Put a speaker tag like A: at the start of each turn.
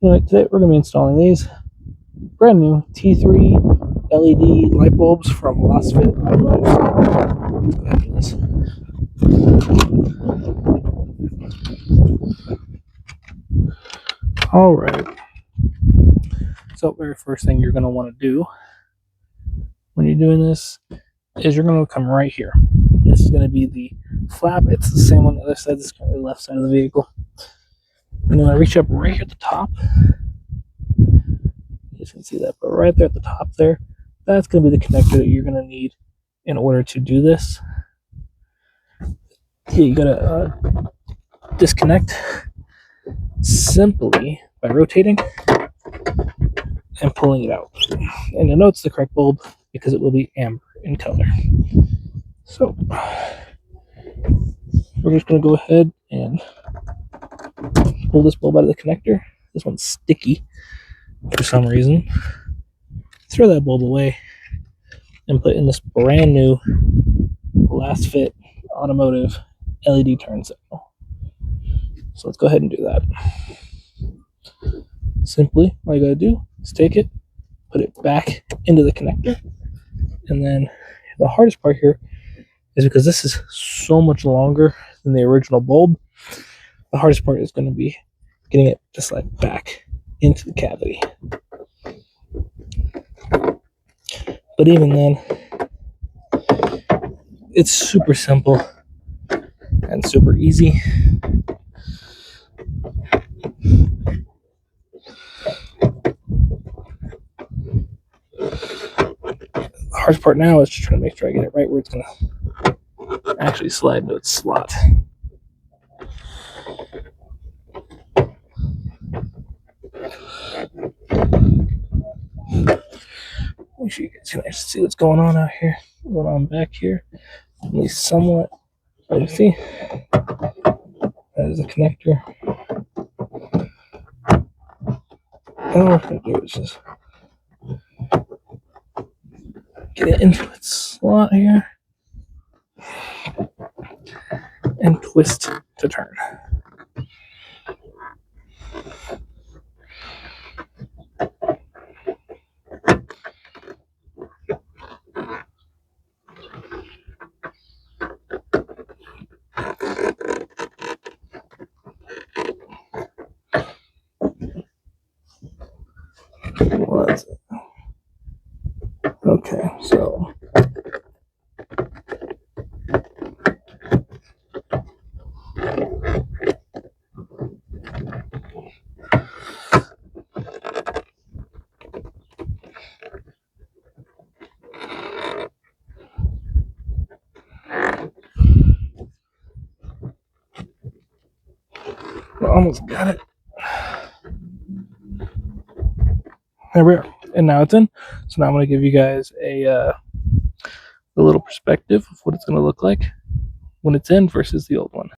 A: Anyway, today we're going to be installing these brand new T3 LED light bulbs from Lasfit Automotive. Let's go ahead and do this. Alright, so very first thing you're going to want to do when you're doing this is you're going to come right here. This is going to be the flap. It's the same on the other side. This is the left side of the vehicle. And then I reach up right here at the top. You can see that, but right there at the top there, that's going to be the connector that you're going to need in order to do this. Yeah, you got to disconnect simply by rotating and pulling it out. And you'll know it's the correct bulb because it will be amber in color. So we're just going to go ahead and pull this bulb out of the connector. This one's sticky for some reason. Throw that bulb away and put in this brand new Lasfit Automotive LED turn signal. So let's go ahead and do that. Simply, all you gotta do is take it, put it back into the connector, and then the hardest part here is because this is so much longer than the original bulb, the hardest part is going to be getting it to slide back into the cavity. But even then, it's super simple and super easy. The hardest part now is just trying to make sure I get it right where it's going to actually slide into its slot. Make sure you guys can actually see what's going on out here, going on back here, at least somewhat. As you see, that is a connector. And all we're going to do is just get it into its slot here and twist to turn. Okay, so we almost got it. There we are. And now it's in. So now I'm going to give you guys a little perspective of what it's going to look like when it's in versus the old one.